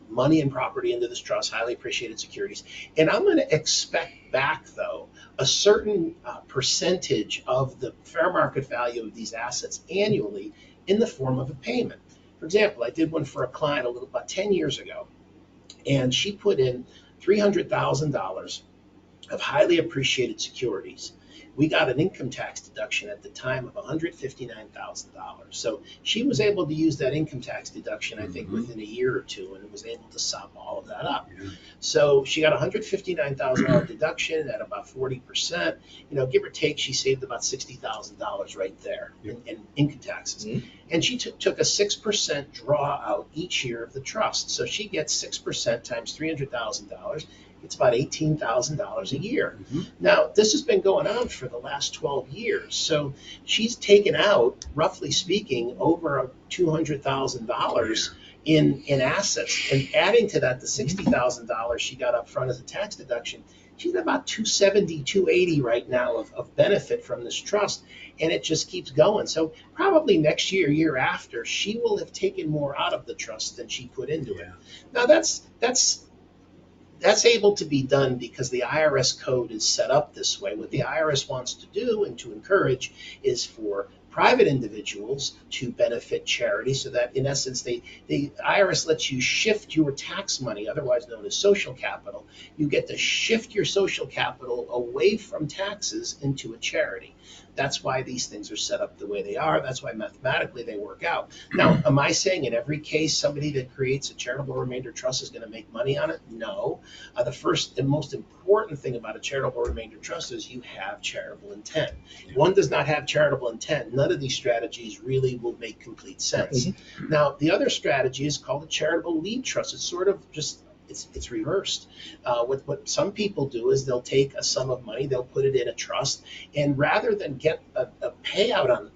money and property into this trust, highly appreciated securities, and I'm going to expect back, though, a certain percentage of the fair market value of these assets annually in the form of a payment. For example, I did one for a client about 10 years ago, and she put in $300,000 of highly appreciated securities. we got an income tax deduction at the time of $159,000. So she was able to use that income tax deduction, I think, within a year or two, and was able to sum all of that up. Yeah. So she got a $159,000 deduction at about 40%. Give or take, she saved about $60,000 right there in income taxes. Mhm. And she took a 6% draw out each year of the trust. So she gets 6% times $300,000. It's about $18,000 a year. Mhm. Now, this has been going on for the last 12 years. So she's taken out, roughly speaking, over $200,000 in assets. And adding to that the $60,000 she got up front as a tax deduction, she's at about 270, 280 right now of benefit from this trust. And it just keeps going. So probably next year after, she will have taken more out of the trust than she put into it. Now, that's able to be done because the IRS code is set up this way. What the IRS wants to do and to encourage is for private individuals to benefit charity, so that in essence the IRS lets you shift your tax money, otherwise known as social capital. You get to shift your social capital away from taxes into a charity. That's why these things are set up the way they are. That's why mathematically they work out. Now, am I saying in every case somebody that creates a charitable remainder trust is going to make money on it? No. The first and most important thing about a charitable remainder trust is you have charitable intent. If one does not have charitable intent, none of these strategies really will make complete sense. Now, the other strategy is called a charitable lead trust. It's sort of just it's reversed. What some people do is they'll take a sum of money, they'll put it in a trust, and rather than get a payout on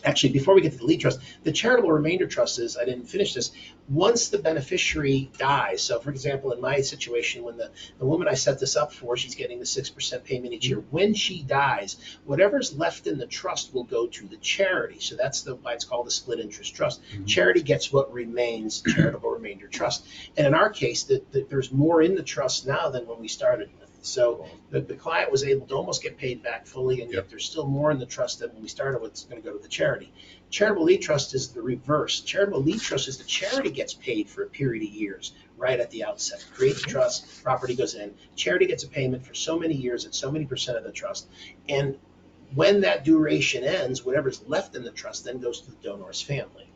Actually, before we get to the lead trust, the charitable remainder trust is, I didn't finish this, once the beneficiary dies. So, for example, in my situation, when the woman I set this up for, she's getting the 6% payment each year. When she dies, whatever's left in the trust will go to the charity. So that's why it's called a split interest trust. Charity gets what remains, charitable remainder trust. And in our case, there's more in the trust now than when we started with. So the client was able to almost get paid back fully, and yet there's still more in the trust than when we started with. It's going to go to the charity. Charitable lead trust is the reverse. Charitable lead trust is the charity gets paid for a period of years right at the outset. Create the trust, property goes in. Charity gets a payment for so many years at so many percent of the trust. And when that duration ends, whatever's left in the trust then goes to the donor's family.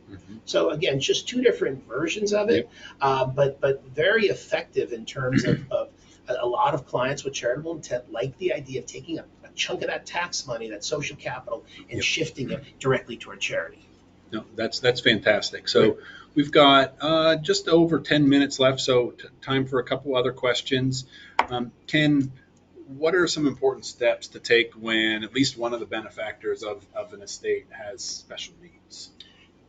So again, just two different versions of it, but very effective in terms of a lot of clients with charitable intent like the idea of taking a chunk of that tax money, that social capital, and shifting it directly toward charity. No, that's fantastic. So we've got just over 10 minutes left, so time for a couple other questions. Ken, what are some important steps to take when at least one of the benefactors of an estate has special needs?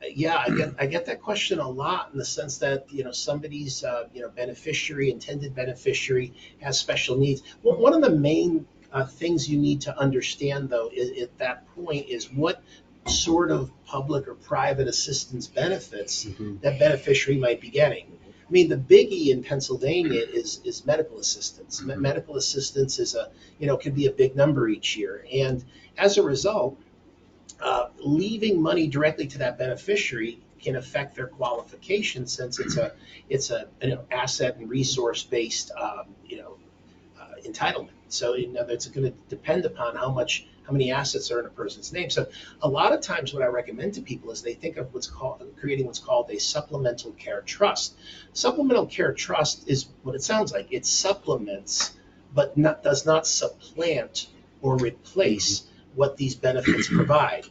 Yeah, I get that question a lot, in the sense that somebody's intended beneficiary has special needs. Well, one of the main things you need to understand, though, at that point is what sort of public or private assistance benefits that beneficiary might be getting. I mean, the biggie in Pennsylvania is medical assistance. Medical assistance is can be a big number each year, and as a result, leaving money directly to that beneficiary can affect their qualification, since it's a asset and resource based entitlement. So it's going to depend upon how many assets are in a person's name. So a lot of times what I recommend to people is they think of creating what's called a supplemental care trust. Supplemental care trust is what it sounds like. It supplements, but does not supplant or replace what these benefits provide.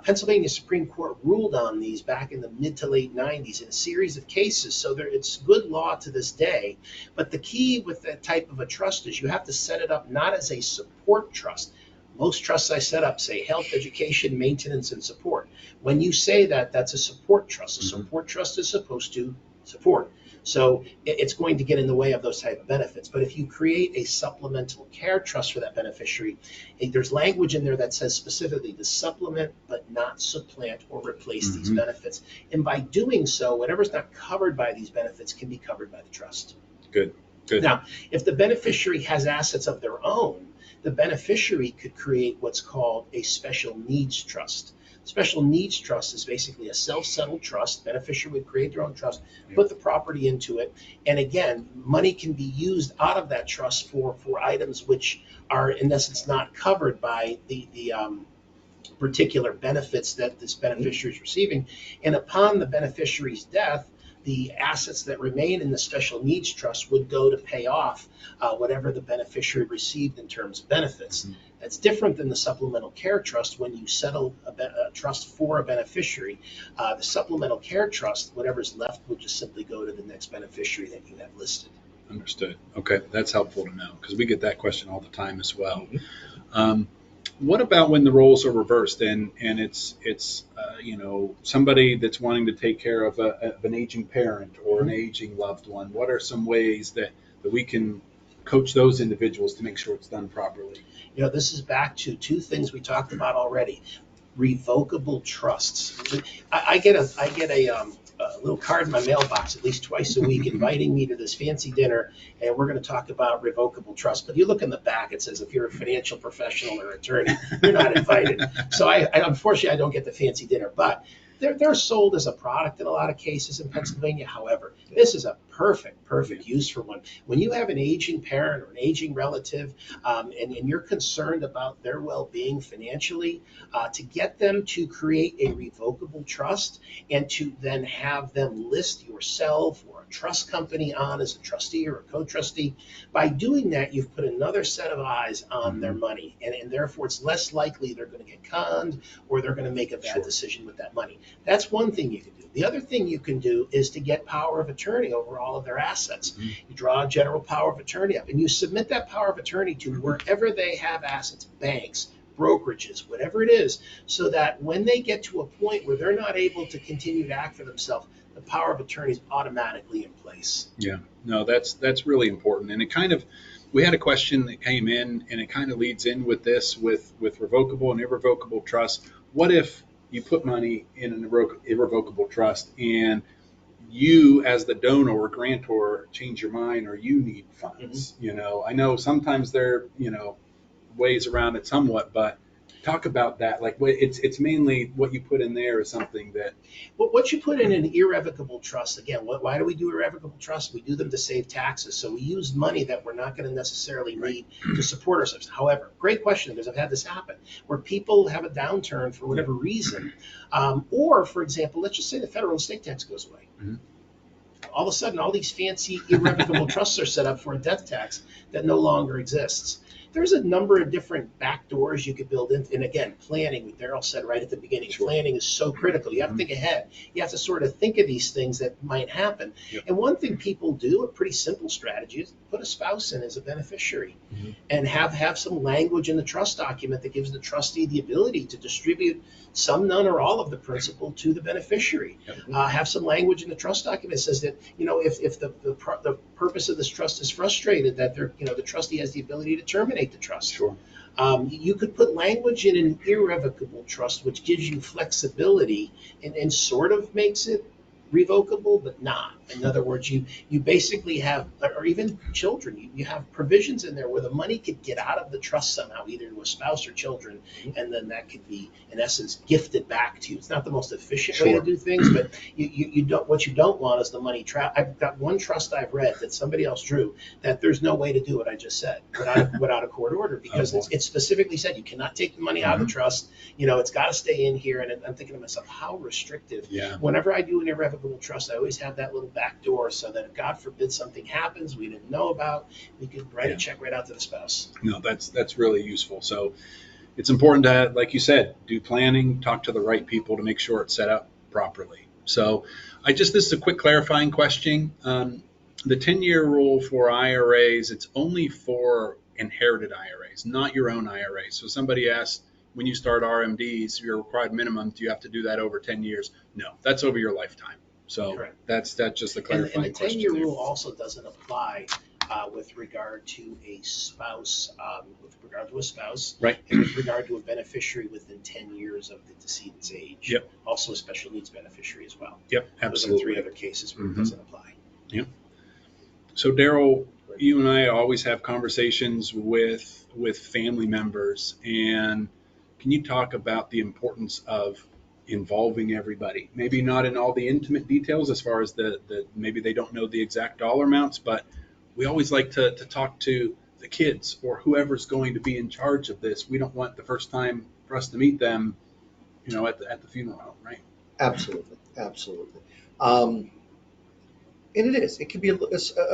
Pennsylvania Supreme Court ruled on these back in the mid to late 90s in a series of cases, so it's good law to this day. But the key with that type of a trust is you have to set it up not as a support trust. Most trusts I set up say health, education, maintenance, and support. When you say that, that's a support trust. A support trust is supposed to support. So it's going to get in the way of those type of benefits. But if you create a supplemental care trust for that beneficiary, there's language in there that says specifically to supplement but not supplant or replace these benefits. And by doing so, whatever's not covered by these benefits can be covered by the trust. Good. Now, if the beneficiary has assets of their own, the beneficiary could create what's called a special needs trust. Special needs trust is basically a self-settled trust. Beneficiary would create their own trust, put the property into it, and again, money can be used out of that trust for items which are in essence not covered by the particular benefits that this beneficiary is receiving. And upon the beneficiary's death, the assets that remain in the special needs trust would go to pay off whatever the beneficiary received in terms of benefits. Mm-hmm. That's different than the supplemental care trust. When you settle a trust for a beneficiary, the supplemental care trust, whatever's left, would just simply go to the next beneficiary that you have listed. Understood. Okay, that's helpful to know because we get that question all the time as well. Mm-hmm. What about when the roles are reversed and it's somebody that's wanting to take care of an aging parent or an aging loved one? What are some ways that we can coach those individuals to make sure it's done properly? This is back to two things we talked about already. Revocable trusts. I get a little card in my mailbox at least twice a week inviting me to this fancy dinner, and we're going to talk about revocable trust. But you look in the back, it says if you're a financial professional or attorney, you're not invited. So I unfortunately, I don't get the fancy dinner, but they're sold as a product in a lot of cases in Pennsylvania. However, this is a perfect use for one. When you have an aging parent or an aging relative, and you're concerned about their well-being financially, to get them to create a revocable trust and to then have them list yourself or a trust company on as a trustee or a co-trustee. By doing that, you've put another set of eyes on their money, and therefore it's less likely they're going to get conned or they're going to make a bad decision with that money. That's one thing you can do. The other thing you can do is to get power of attorney over all of their assets. Mm-hmm. You draw a general power of attorney up and you submit that power of attorney to wherever they have assets, banks, brokerages, whatever it is, so that when they get to a point where they're not able to continue to act for themselves, the power of attorney is automatically in place. Yeah, no, that's really important. And we had a question that came in, and it kind of leads in with this, with revocable and irrevocable trust. What if you put money in an irrevocable trust and you as the donor or grantor change your mind or you need funds? Mm-hmm. I know sometimes there ways around it somewhat, but talk about that. Like it's mainly what you put in there is something that. Well, what you put in an irrevocable trust, again, why do we do irrevocable trust? We do them to save taxes. So we use money that we're not going to necessarily need to support ourselves. However, great question, because I've had this happen where people have a downturn for whatever reason. Or, for example, let's just say the federal estate tax goes away. Mm-hmm. All of a sudden, all these fancy irrevocable trusts are set up for a death tax that no longer exists. There's a number of different back doors you could build in. And again, planning, Daryl said right at the beginning, planning is so critical. You have to think ahead. You have to sort of think of these things that might happen. Yep. And one thing people do, a pretty simple strategy, is put a spouse in as a beneficiary and have some language in the trust document that gives the trustee the ability to distribute some, none, or all of the principal to the beneficiary. Yep. Have some language in the trust document that says that, if the purpose of this trust is frustrated, that the trustee has the ability to terminate the trust. Sure. You could put language in an irrevocable trust, which gives you flexibility and sort of makes it revocable, but not. In other words, you basically have, or even children, you have provisions in there where the money could get out of the trust somehow, either to a spouse or children, and then that could be, in essence, gifted back to you. It's not the most efficient way to do things, but you don't. What you don't want is the money trapped. I've got one trust I've read that somebody else drew that there's no way to do what I just said without a court order, because it's specifically said you cannot take the money out of the trust. It's got to stay in here. And I'm thinking to myself, how restrictive. Yeah. Whenever I do an irrevocable trust, I always have that little back door so that if God forbid something happens we didn't know about, we could write a check right out to the spouse. No, that's really useful. So it's important to, like you said, do planning, talk to the right people to make sure it's set up properly. So this is a quick clarifying question. The 10-year rule for IRAs, it's only for inherited IRAs, not your own IRA. So somebody asked, when you start RMDs, your required minimum, do you have to do that over 10 years? No, that's over your lifetime. So correct. That's just a clarifying question. And the 10-year rule also doesn't apply with regard to a spouse, right, and with regard to a beneficiary within 10 years of the decedent's age. Yep. Also a special needs beneficiary as well. Yep, absolutely. Those are 3 other cases where it doesn't apply. Yep. So Daryl, you and I always have conversations with family members, and can you talk about the importance of involving everybody. Maybe not in all the intimate details as far as maybe they don't know the exact dollar amounts, but we always like to talk to the kids or whoever's going to be in charge of this. We don't want the first time for us to meet them, at the funeral home, right? Absolutely, absolutely. Um, and it can be a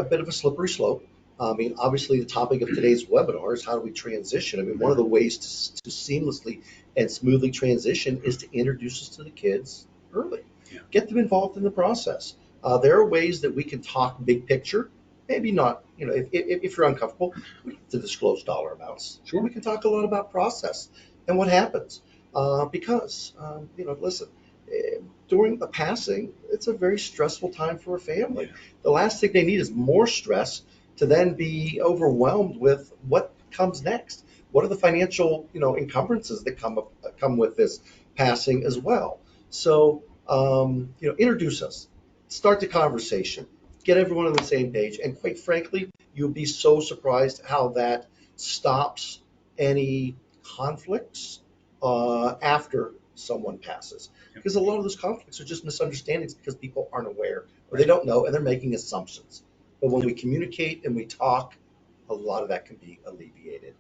bit of a slippery slope. I mean, obviously, the topic of today's webinar is how do we transition? I mean, one of the ways to seamlessly and smoothly transition is to introduce us to the kids early, Yeah. get them involved in the process. There are ways that we can talk big picture. Maybe not, if you're uncomfortable, we don't have to disclose dollar amounts. Sure. We can talk a lot about process and what happens. Because, listen, during a passing, it's a very stressful time for a family. Yeah. The last thing they need is more stress to then be overwhelmed with what comes next. What are the financial, encumbrances that come with this passing as well? So, introduce us, start the conversation, get everyone on the same page, and quite frankly, you'll be so surprised how that stops any conflicts after someone passes. Because a lot of those conflicts are just misunderstandings because people aren't aware or they don't know and they're making assumptions. But when we communicate and we talk, a lot of that can be alleviated.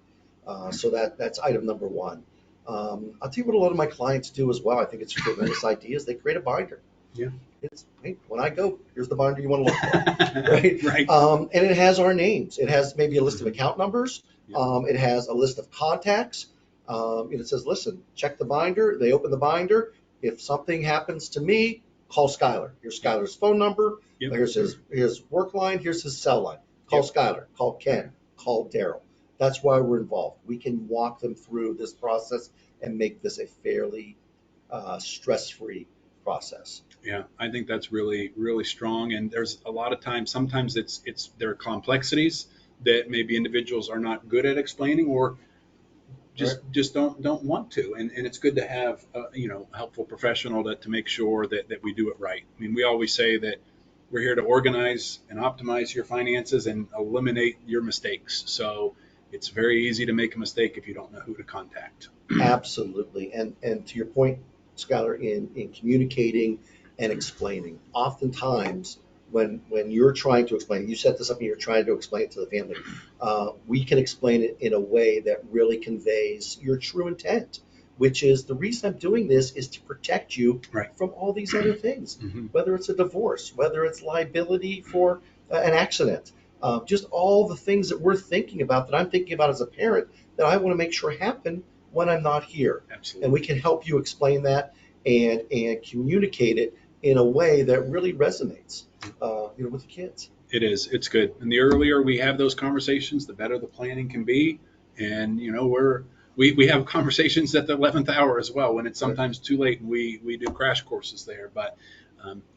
So that's item number one. I'll tell you what a lot of my clients do as well. I think it's a tremendous idea is they create a binder. Yeah. It's, hey, when I go, here's the binder you want to look for, right? Right. And it has our names. It has maybe a list of account numbers. Yeah. It has a list of contacts. And it says, listen, check the binder. They open the binder. If something happens to me, call Skylar. Here's Skylar's phone number. Yep. Here's his work line. Here's his cell line. Call Yep. Skylar. Call Ken. Call Daryl. That's why we're involved. We can walk them through this process and make this a fairly stress-free process. Yeah, I think that's really, really strong. And there's a lot of times, sometimes there are complexities that maybe individuals are not good at explaining or just don't want to. And it's good to have a helpful professional to make sure that we do it right. I mean, we always say that we're here to organize and optimize your finances and eliminate your mistakes. So it's very easy to make a mistake if you don't know who to contact. Absolutely. And to your point, Skylar, in communicating and explaining, oftentimes when you're trying to explain, you set this up and you're trying to explain it to the family, we can explain it in a way that really conveys your true intent, which is the reason I'm doing this is to protect you Right. from all these other things, Mm-hmm. whether it's a divorce, whether it's liability for an accident, just all the things that we're thinking about, that I'm thinking about as a parent, that I want to make sure happen when I'm not here. Absolutely. And we can help you explain that and communicate it in a way that really resonates, with the kids. It is. It's good. And the earlier we have those conversations, the better the planning can be. And we have conversations at the 11th hour as well when it's sometimes too late, and we do crash courses there. But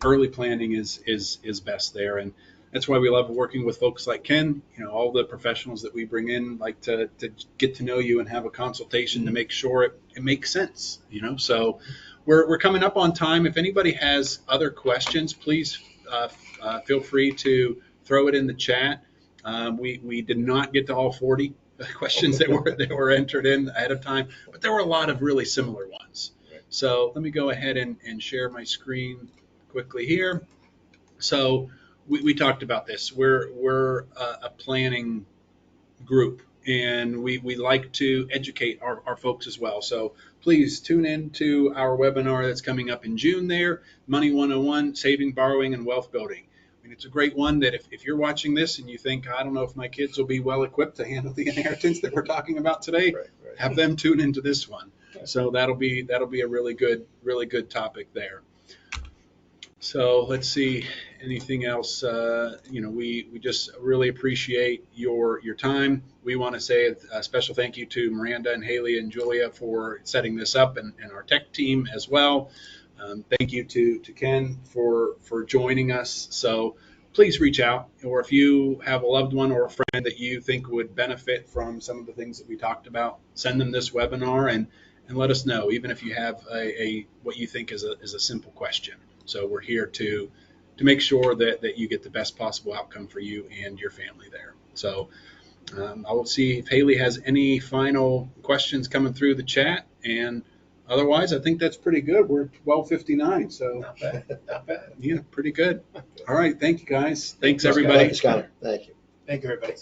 early planning is best there, and that's why we love working with folks like Ken. All the professionals that we bring in like to get to know you and have a consultation to make sure it makes sense. So we're coming up on time. If anybody has other questions, please feel free to throw it in the chat. We did not get to all 40 questions that were entered in ahead of time, but there were a lot of really similar ones. So let me go ahead and share my screen quickly here. So we talked about this. We're a planning group, and we like to educate our folks as well. So please tune in to our webinar that's coming up in June there, Money 101, Saving, Borrowing, and Wealth Building. I mean, it's a great one that if you're watching this and you think, I don't know if my kids will be well equipped to handle the inheritance that we're talking about today, Right. have them tune into this one. So that'll be a really good topic there. So let's see, anything else? We just really appreciate your time. We want to say a special thank you to Miranda and Haley and Julia for setting this up, and our tech team as well. Thank you to Ken for joining us. So please reach out, or if you have a loved one or a friend that you think would benefit from some of the things that we talked about, send them this webinar and let us know, even if you have a what you think is a simple question. So we're here to make sure that you get the best possible outcome for you and your family there. So I will see if Haley has any final questions coming through the chat, and Otherwise, I think that's pretty good. We're 12:59, so Not bad, not bad. yeah, pretty good. All right, thank you guys. Thanks you, everybody. Thank you, Skylar. Thank you. Thank you, everybody.